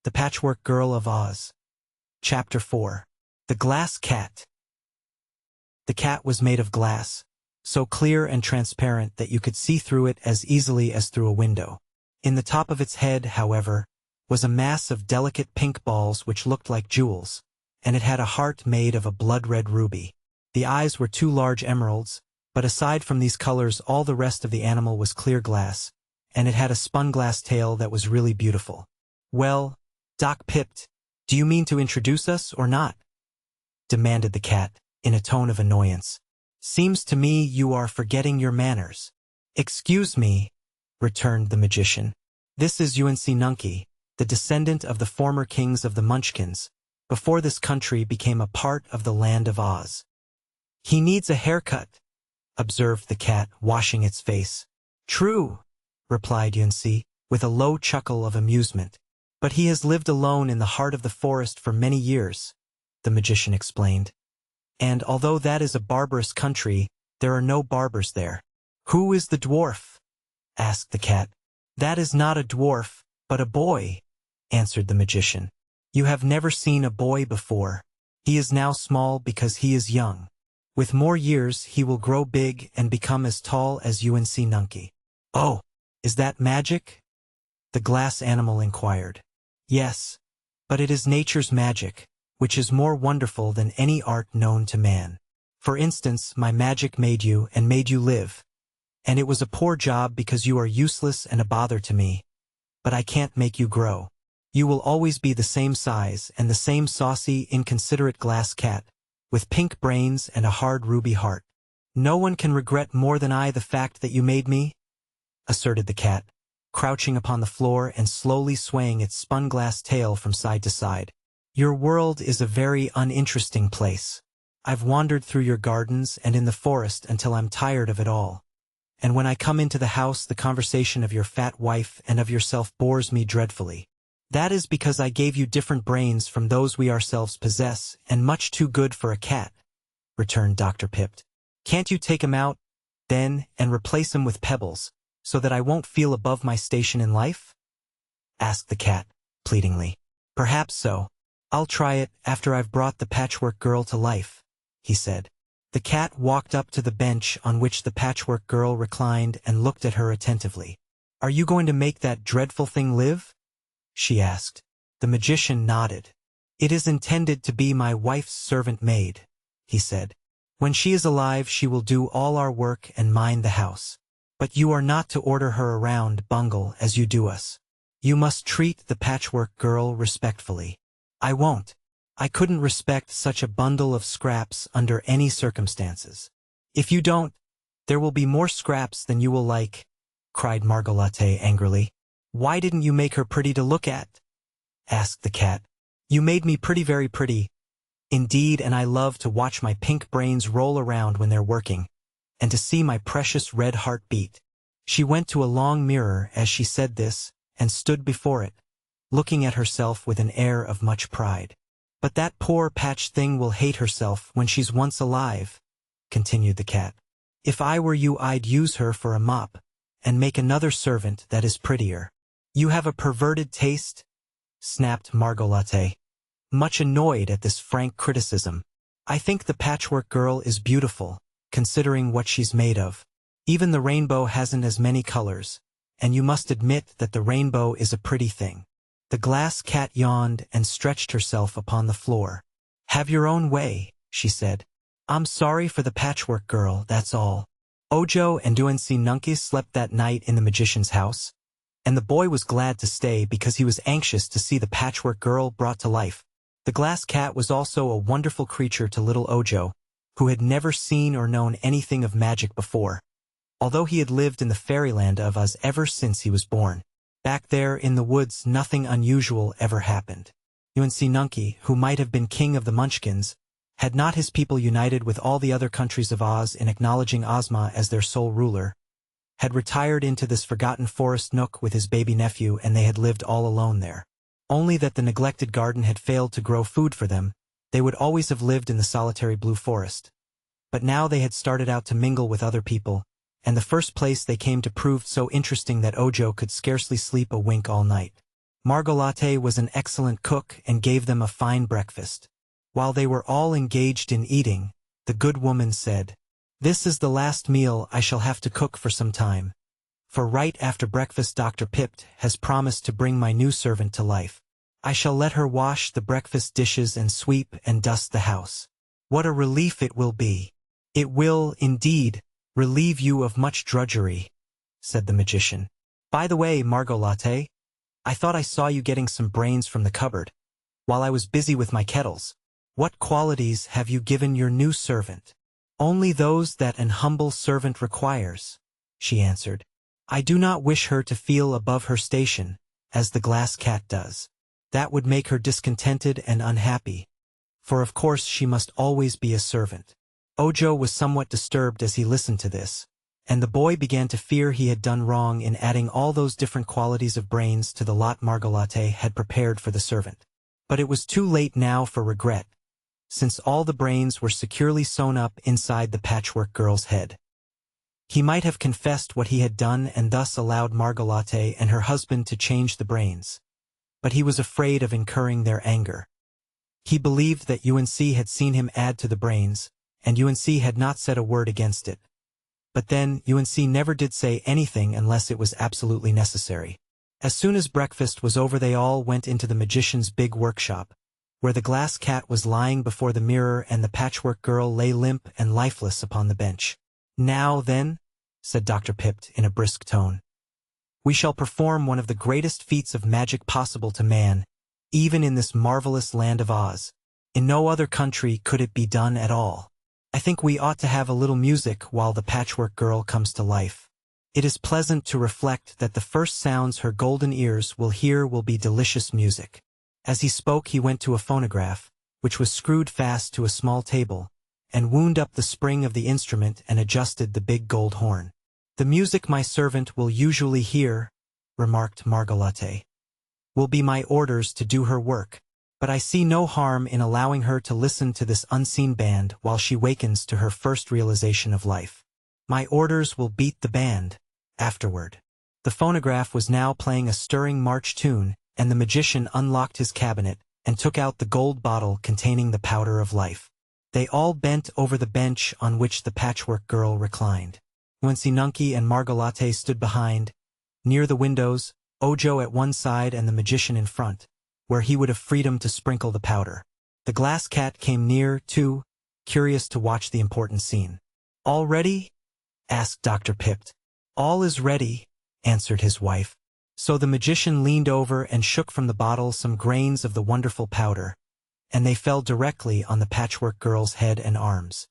The Patchwork Girl of Oz. Chapter 4. The Glass Cat. The cat was made of glass, so clear and transparent that you could see through it as easily as through a window. In the top of its head, however, was a mass of delicate pink balls which looked like jewels, and it had a heart made of a blood-red ruby. The eyes were two large emeralds, but aside from these colors all the rest of the animal was clear glass, and it had a spun-glass tail that was really beautiful. "Well, Doc Pipt, do you mean to introduce us or not?" demanded the cat, in a tone of annoyance. "Seems to me you are forgetting your manners." "Excuse me," returned the magician. "This is UNC Nunky, the descendant of the former kings of the Munchkins, before this country became a part of the land of Oz." "He needs a haircut," observed the cat, washing its face. "True," replied UNC, with a low chuckle of amusement. "But he has lived alone in the heart of the forest for many years," the magician explained. "And although that is a barbarous country, there are no barbers there." "Who is the dwarf?" asked the cat. "That is not a dwarf, but a boy," answered the magician. "You have never seen a boy before. He is now small because he is young. With more years he will grow big and become as tall as UNC Nunky." "Oh, is that magic?" the glass animal inquired. "Yes, but it is nature's magic, which is more wonderful than any art known to man. For instance, my magic made you and made you live. And it was a poor job because you are useless and a bother to me. But I can't make you grow. You will always be the same size and the same saucy, inconsiderate glass cat, with pink brains and a hard ruby heart. No one can regret more than I the fact that you made me," asserted the cat, crouching upon the floor and slowly swaying its spun-glass tail from side to side. "Your world is a very uninteresting place. I've wandered through your gardens and in the forest until I'm tired of it all. And when I come into the house, the conversation of your fat wife and of yourself bores me dreadfully. That is because I gave you different brains from those we ourselves possess, and much too good for a cat," returned Dr. Pipt. "Can't you take him out, then, and replace him with pebbles, so that I won't feel above my station in life?" asked the cat, pleadingly. "Perhaps so. I'll try it after I've brought the Patchwork Girl to life," he said. The cat walked up to the bench on which the Patchwork Girl reclined and looked at her attentively. "Are you going to make that dreadful thing live?" she asked. The magician nodded. "It is intended to be my wife's servant maid," he said. "When she is alive she will do all our work and mind the house. But you are not to order her around, Bungle, as you do us. You must treat the Patchwork Girl respectfully." "I won't. I couldn't respect such a bundle of scraps under any circumstances." "If you don't, there will be more scraps than you will like," cried Margolotte angrily. "Why didn't you make her pretty to look at?" asked the cat. "You made me pretty, very pretty, indeed, and I love to watch my pink brains roll around when they're working, and to see my precious red heart beat." She went to a long mirror as she said this, and stood before it, looking at herself with an air of much pride. "But that poor Patch thing will hate herself when she's once alive," continued the cat. "If I were you I'd use her for a mop, and make another servant that is prettier." "You have a perverted taste," snapped Margolotte, much annoyed at this frank criticism. "I think the Patchwork Girl is beautiful, considering what she's made of. Even the rainbow hasn't as many colors, and you must admit that the rainbow is a pretty thing." The glass cat yawned and stretched herself upon the floor. "Have your own way," she said. "I'm sorry for the Patchwork Girl, that's all." Ojo and UNC Nunky slept that night in the magician's house, and the boy was glad to stay because he was anxious to see the Patchwork Girl brought to life. The glass cat was also a wonderful creature to little Ojo, who had never seen or known anything of magic before, although he had lived in the fairyland of Oz ever since he was born. Back there in the woods nothing unusual ever happened. UNC Nunky, who might have been king of the Munchkins, had not his people united with all the other countries of Oz in acknowledging Ozma as their sole ruler, had retired into this forgotten forest nook with his baby nephew, and they had lived all alone there. Only that the neglected garden had failed to grow food for them, they would always have lived in the solitary blue forest. But now they had started out to mingle with other people, and the first place they came to proved so interesting that Ojo could scarcely sleep a wink all night. Margolate was an excellent cook and gave them a fine breakfast. While they were all engaged in eating, the good woman said, "This is the last meal I shall have to cook for some time. For right after breakfast Dr. Pipt has promised to bring my new servant to life. I shall let her wash the breakfast dishes and sweep and dust the house. What a relief it will be. It will, indeed, relieve you of much drudgery," said the magician. "By the way, Margolate, I thought I saw you getting some brains from the cupboard, while I was busy with my kettles. What qualities have you given your new servant?" "Only those that an humble servant requires," she answered. "I do not wish her to feel above her station, as the glass cat does. That would make her discontented and unhappy, for of course she must always be a servant." Ojo was somewhat disturbed as he listened to this, and the boy began to fear he had done wrong in adding all those different qualities of brains to the lot Margolate had prepared for the servant. But it was too late now for regret, since all the brains were securely sewn up inside the Patchwork girl's head. He might have confessed what he had done and thus allowed Margolate and her husband to change the brains, but he was afraid of incurring their anger. He believed that UNC had seen him add to the brains, and UNC had not said a word against it. But then, UNC never did say anything unless it was absolutely necessary. As soon as breakfast was over they all went into the magician's big workshop, where the glass cat was lying before the mirror and the Patchwork girl lay limp and lifeless upon the bench. "Now then," said Dr. Pipt in a brisk tone, "we shall perform one of the greatest feats of magic possible to man, even in this marvelous land of Oz. In no other country could it be done at all. I think we ought to have a little music while the Patchwork girl comes to life. It is pleasant to reflect that the first sounds her golden ears will hear will be delicious music." As he spoke he went to a phonograph, which was screwed fast to a small table, and wound up the spring of the instrument and adjusted the big gold horn. "The music my servant will usually hear," remarked Margolate, "will be my orders to do her work, but I see no harm in allowing her to listen to this unseen band while she wakens to her first realization of life. My orders will beat the band afterward." The phonograph was now playing a stirring march tune, and the magician unlocked his cabinet and took out the gold bottle containing the powder of life. They all bent over the bench on which the Patchwork girl reclined. Nunky and Margolate stood behind, near the windows, Ojo at one side and the magician in front, where he would have freedom to sprinkle the powder. The glass cat came near, too, curious to watch the important scene. "All ready?" asked Dr. Pipt. "All is ready," answered his wife. So the magician leaned over and shook from the bottle some grains of the wonderful powder, and they fell directly on the Patchwork girl's head and arms.